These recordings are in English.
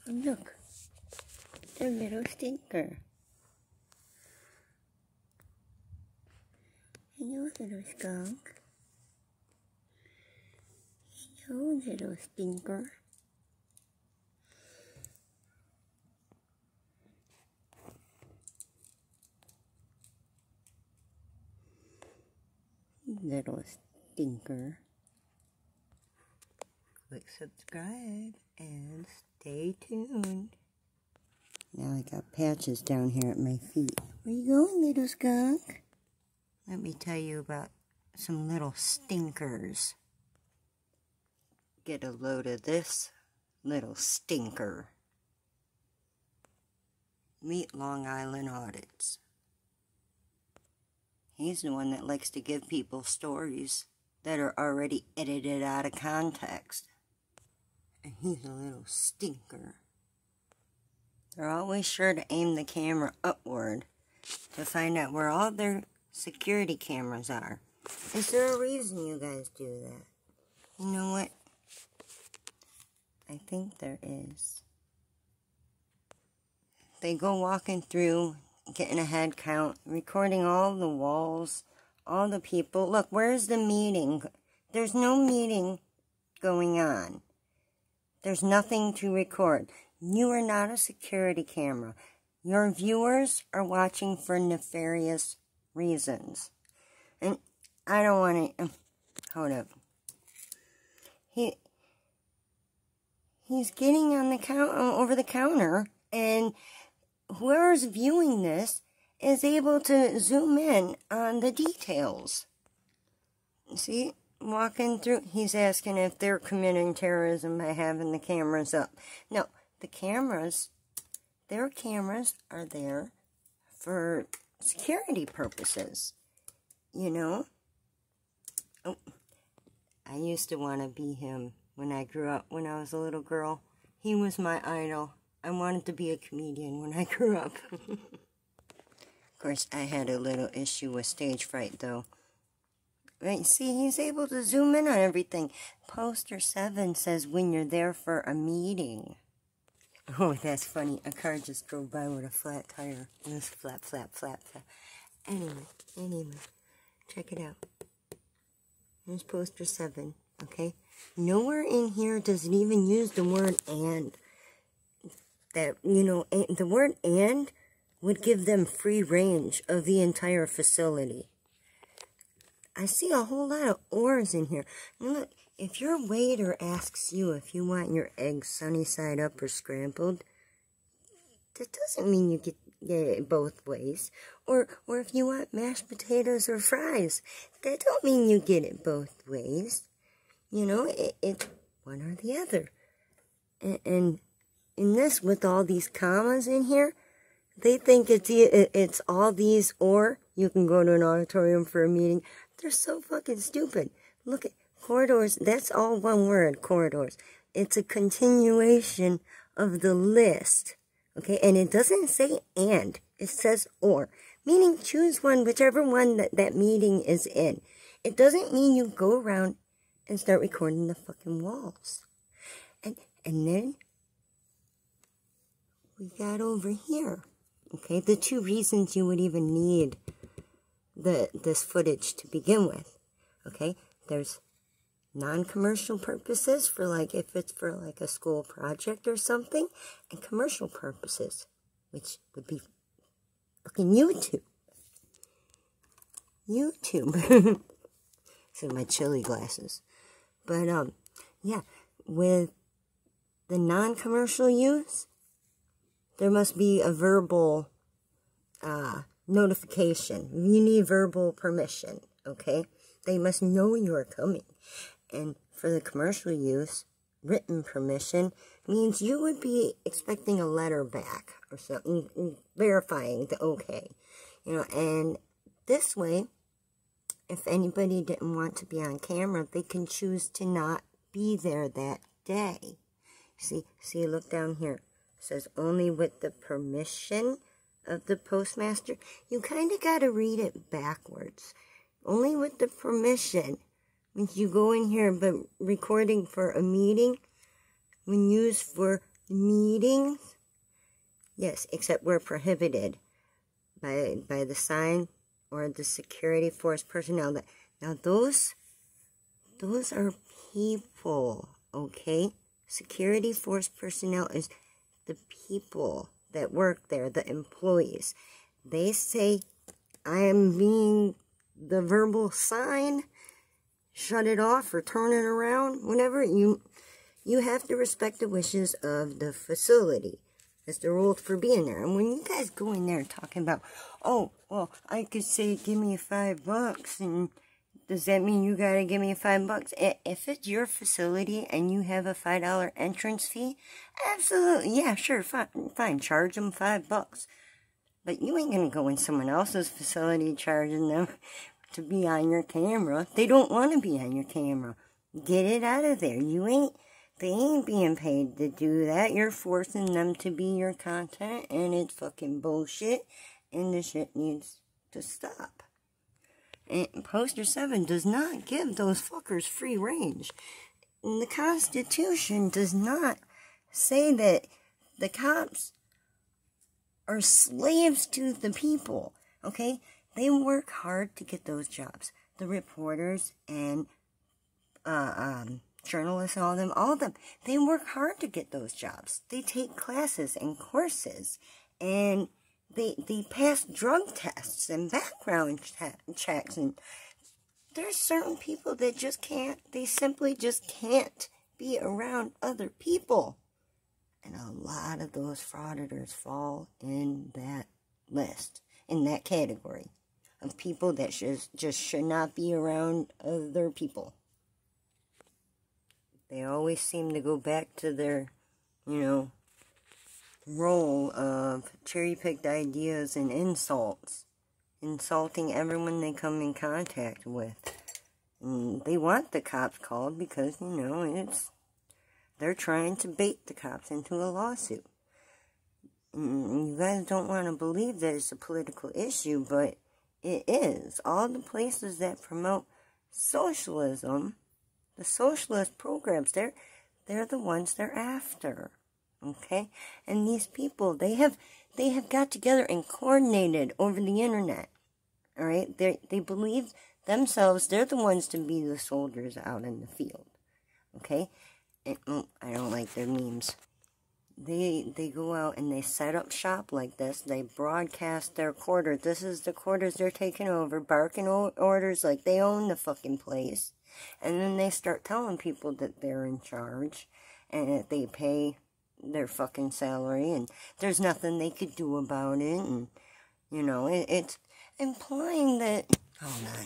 And look, their little stinker. Hello, little skunk. Hello, little stinker. Little stinker. Click subscribe and stay tuned. Now I got patches down here at my feet. Where you going, little skunk? Let me tell you about some little stinkers. Get a load of this little stinker. Meet Long Island Audits. He's the one that likes to give people stories that are already edited out of context. And he's a little stinker. They're always sure to aim the camera upward to find out where all their security cameras are. Is there a reason you guys do that? You know what? I think there is. They go walking through, getting a head count, recording all the walls, all the people. Look, where's the meeting? There's no meeting going on. There's nothing to record. You are not a security camera. Your viewers are watching for nefarious reasons. And I don't want to... hold up. He's getting on the over the counter, and whoever's viewing this is able to zoom in on the details. See, walking through, he's asking if they're committing terrorism by having the cameras up. No, the cameras, their cameras are there for security purposes, you know. Oh, I used to want to be him when I grew up, when I was a little girl. He was my idol. I wanted to be a comedian when I grew up. Of course, I had a little issue with stage fright, though. Right, see, he's able to zoom in on everything. Poster 7 says when you're there for a meeting. Oh, that's funny. A car just drove by with a flat tire. It was flap, flap, flap, flap. Anyway, check it out. Here's poster 7, okay? Nowhere in here does it even use the word and. That, you know, the word and would give them free range of the entire facility. I see a whole lot of ors in here. Now look, if your waiter asks you if you want your eggs sunny side up or scrambled, that doesn't mean you get it both ways. Or if you want mashed potatoes or fries, that don't mean you get it both ways. You know, it's one or the other. And in this, with all these commas in here, they think it's all these, or you can go to an auditorium for a meeting. They're so fucking stupid. Look at corridors. That's all one word, corridors. It's a continuation of the list. Okay, and it doesn't say and. It says or. Meaning choose one, whichever one that meeting is in. It doesn't mean you go around and start recording the fucking walls. And then we got over here, okay, the two reasons you would even need this footage to begin with, okay? There's non-commercial purposes for, like, if it's for, like, a school project or something, and commercial purposes, which would be fucking YouTube. YouTube. So my chili glasses. But, yeah, with the non-commercial use, there must be a verbal notification. You need verbal permission, okay? They must know you are coming. And for the commercial use, written permission means you would be expecting a letter back or something, verifying the okay. You know, and this way, if anybody didn't want to be on camera, they can choose to not be there that day. See, look down here. It says only with the permission of the postmaster. You kind of got to read it backwards. Only with the permission. When you go in here, but recording for a meeting, when used for Meetings, yes, except we're prohibited by the sign or the security force personnel. Now those are people, okay? Security force personnel is the people that work there, the employees. They say, I am being the verbal sign, shut it off or turn it around, whatever. You have to respect the wishes of the facility. That's the rules for being there. And when you guys go in there talking about, oh, well, I could say, give me $5, and does that mean you gotta give me $5? If it's your facility and you have a $5 entrance fee, absolutely, yeah, sure, fine, charge them $5. But you ain't gonna go in someone else's facility charging them to be on your camera. They don't want to be on your camera. Get it out of there. They ain't being paid to do that. You're forcing them to be your content, and it's fucking bullshit, and the shit needs to stop. And Poster 7 does not give those fuckers free range. And the Constitution does not say that the cops are slaves to the people, okay? They work hard to get those jobs. The reporters and journalists, all of them, they work hard to get those jobs. They take classes and courses, and they pass drug tests and background checks, and there's certain people that just can't, they simply just can't be around other people. And a lot of those FRAUDitors fall in that list, in that category of people that just should not be around other people. They always seem to go back to their, role of cherry-picked ideas and insults. Insulting everyone they come in contact with. And they want the cops called because, they're trying to bait the cops into a lawsuit. And you guys don't want to believe that it's a political issue, but it is. All the places that promote socialism, the socialist programs, they're the ones they're after. Okay? And these people, they have got together and coordinated over the internet. Alright? They believe themselves, they're the ones to be the soldiers out in the field. Okay? And, I don't like their memes. They go out and they set up shop like this. They broadcast their quarters. This is the quarters they're taking over, barking orders like they own the fucking place. And then they start telling people that they're in charge and that they pay their fucking salary and there's nothing they could do about it. And, it's implying that, hold on,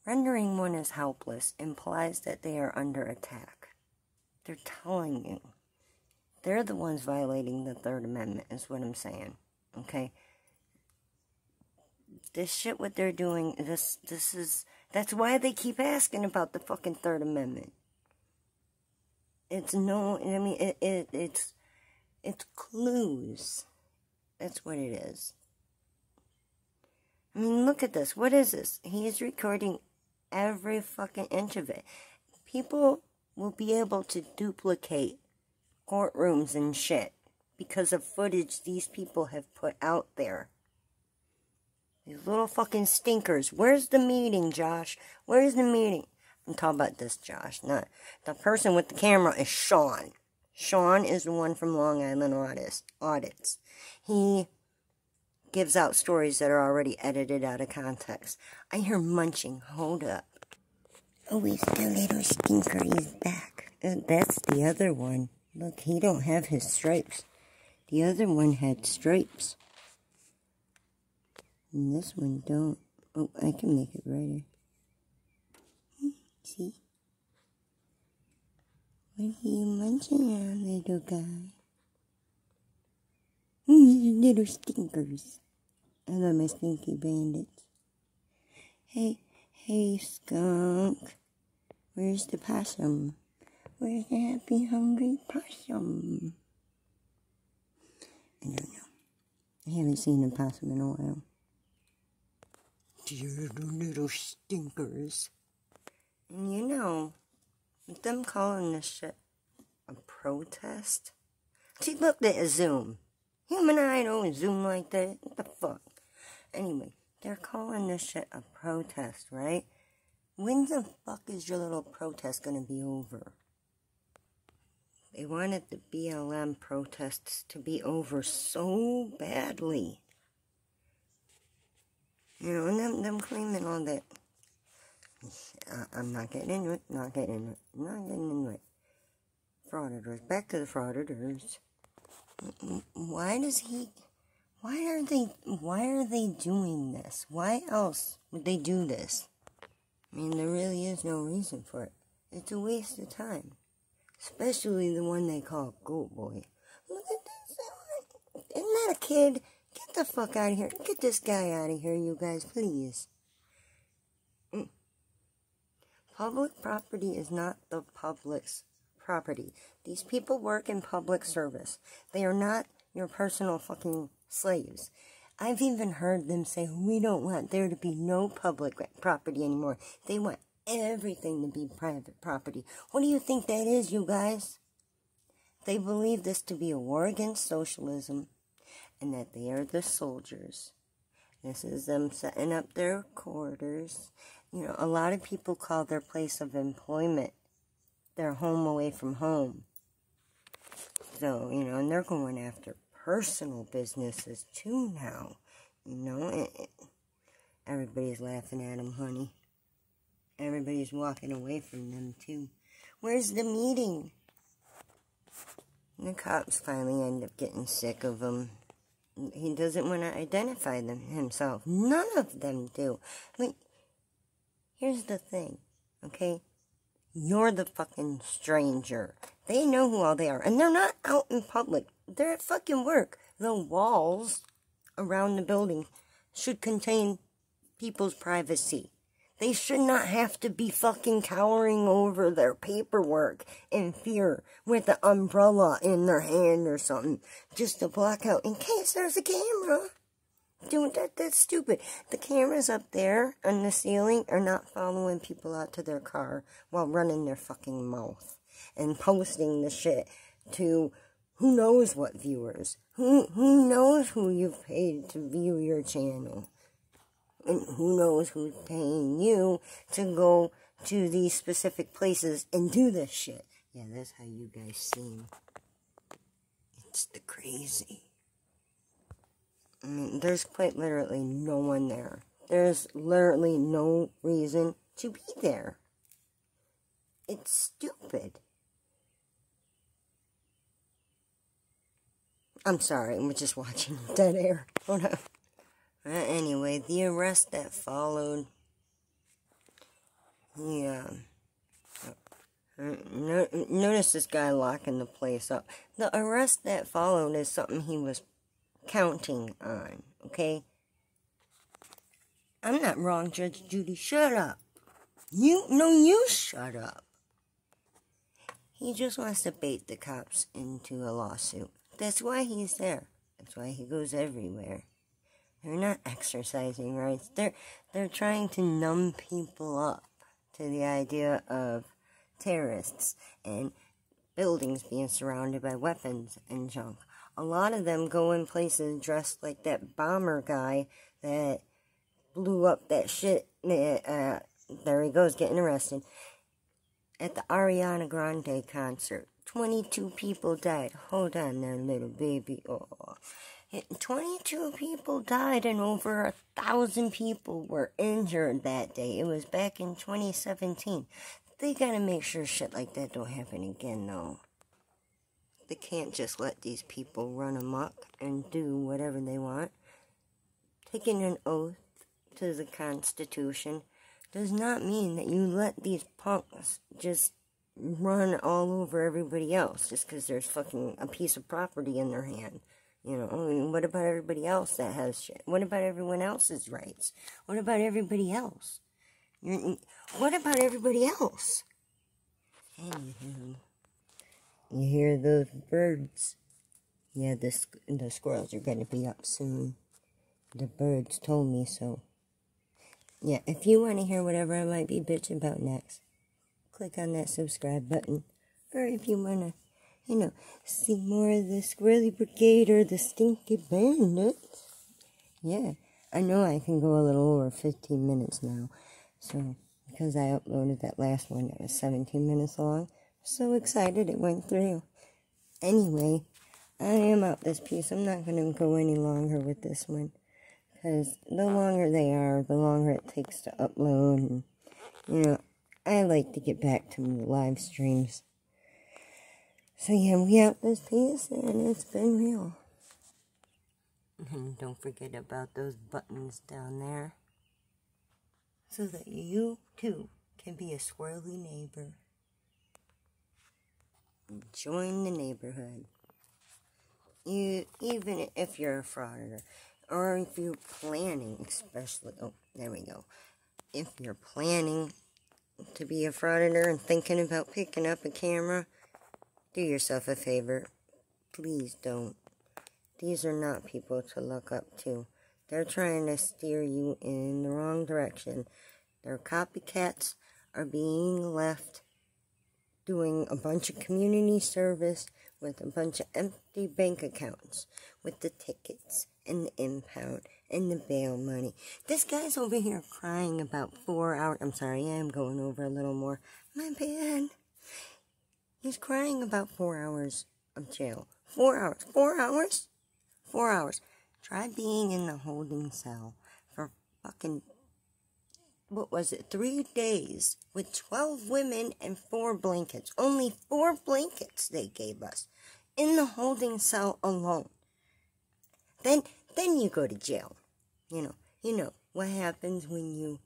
rendering one as helpless implies that they are under attack. They're telling you. They're the ones violating the Third Amendment, is what I'm saying. Okay? This shit, what they're doing, that's why they keep asking about the fucking Third Amendment. It's clues. That's what it is. I mean, look at this. What is this? He is recording every fucking inch of it. People will be able to duplicate courtrooms and shit because of footage these people have put out there. These little fucking stinkers. Where's the meeting, Josh? Where's the meeting? I'm talking about this Josh, not the person with the camera is Sean. Sean is the one from Long Island Audits. He gives out stories that are already edited out of context. I hear munching. Hold up. Oh, it's the little stinker. He's back. That's the other one. Look, he don't have his stripes. The other one had stripes. And this one don't. Oh, I can make it brighter. See? What are you munching on, little guy? Little stinkers. I love my Stinky Bandits. Hey, skunk. Where's the possum? Where's the happy, hungry possum? I don't know. I haven't seen a possum in a while. Dear little stinkers. And with them calling this shit a protest? She looked at a Zoom. Human eye don't zoom like that. What the fuck? Anyway, they're calling this shit a protest, right? When the fuck is your little protest gonna be over? They wanted the BLM protests to be over so badly. You know, and them claiming all that. I'm not getting into it, not getting into it. FRAUDitors, back to the FRAUDitors. Why are they doing this? Why else would they do this? I mean, there really is no reason for it. It's a waste of time. Especially the one they call Goat Boy. Look at this. Isn't that a kid? Get the fuck out of here. Get this guy out of here, you guys, please. Public property is not the public's property. These people work in public service. They are not your personal fucking slaves. I've even heard them say, we don't want there to be no public property anymore. They want everything to be private property. What do you think that is, you guys? They believe this to be a war against socialism and that they are the soldiers. This is them setting up their quarters. You know, a lot of people call their place of employment their home away from home. So, you know, and they're going after personal businesses too now. You know, everybody's laughing at them, honey. Everybody's walking away from them too. Where's the meeting? And the cops finally end up getting sick of him. He doesn't want to identify them himself. None of them do. I mean, here's the thing, okay? You're the fucking stranger. They know who all they are. And they're not out in public. They're at fucking work. The walls around the building should contain people's privacy. They should not have to be fucking cowering over their paperwork in fear with an umbrella in their hand or something just to block out in case there's a camera. Dude, that's stupid. The cameras up there on the ceiling are not following people out to their car while running their fucking mouth and posting the shit to who knows what viewers. Who knows who you've paid to view your channel. And who knows who's paying you to go to these specific places and do this shit. Yeah, that's how you guys seem. It's the crazy. I mean, there's quite literally no one there. There's literally no reason to be there. It's stupid. I'm sorry, we're just watching dead air. Hold on. Anyway, the arrest that followed, notice this guy locking the place up. The arrest that followed is something he was counting on, okay? I'm not wrong, Judge Judy, shut up. You shut up. He just wants to bait the cops into a lawsuit. That's why he's there. That's why he goes everywhere. They're not exercising rights. They're trying to numb people up to the idea of terrorists and buildings being surrounded by weapons and junk. A lot of them go in places dressed like that bomber guy that blew up that shit. There he goes, getting arrested. At the Ariana Grande concert, 22 people died. Hold on there, little baby. Oh. 22 people died and over 1,000 people were injured that day. It was back in 2017. They gotta make sure shit like that don't happen again, though. They can't just let these people run amok and do whatever they want. Taking an oath to the Constitution does not mean that you let these punks just run all over everybody else just because there's fucking a piece of property in their hand. You know, I mean, what about everybody else that has shit? What about everyone else's rights? What about everybody else? What about everybody else? Anywho, you hear those birds? Yeah, the squirrels are going to be up soon. The birds told me so. Yeah, if you want to hear whatever I might be bitching about next, click on that subscribe button. Or if you want to see more of the Squirrely Brigade or the Stinky Bandit. Yeah, I know I can go a little over 15 minutes now. So, because I uploaded that last one that was 17 minutes long, I'm so excited it went through. Anyway, I am out this piece. I'm not going to go any longer with this one. Because the longer they are, the longer it takes to upload. And, I like to get back to the live streams. So yeah, we out this piece, and it's been real. And don't forget about those buttons down there, so that you, too, can be a squirrely neighbor. Join the neighborhood. Even if you're a frauditor, or if you're planning, especially, there we go. If you're planning to be a frauditor and thinking about picking up a camera, do yourself a favor. Please don't. These are not people to look up to. They're trying to steer you in the wrong direction. Their copycats are being left doing a bunch of community service with a bunch of empty bank accounts with the tickets and the impound and the bail money. This guy's over here crying about 4 hours. I'm sorry, I am going over a little more. My bad. He's crying about 4 hours of jail. 4 hours. 4 hours? 4 hours. Try being in the holding cell for fucking, 3 days with 12 women and 4 blankets. Only 4 blankets they gave us in the holding cell alone. Then you go to jail. You know what happens when you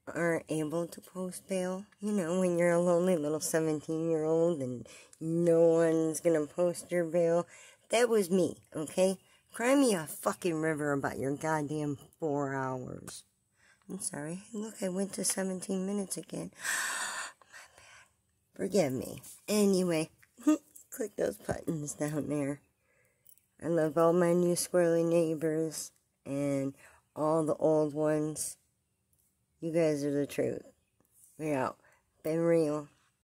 aren't able to post bail. When you're a lonely little 17-year-old and no one's gonna post your bail. That was me, okay? Cry me a fucking river about your goddamn 4 hours. I'm sorry. Look, I went to 17 minutes again. My bad. Forgive me. Anyway, click those buttons down there. I love all my new squirrely neighbors and all the old ones. You guys are the truth. We're out. Been real.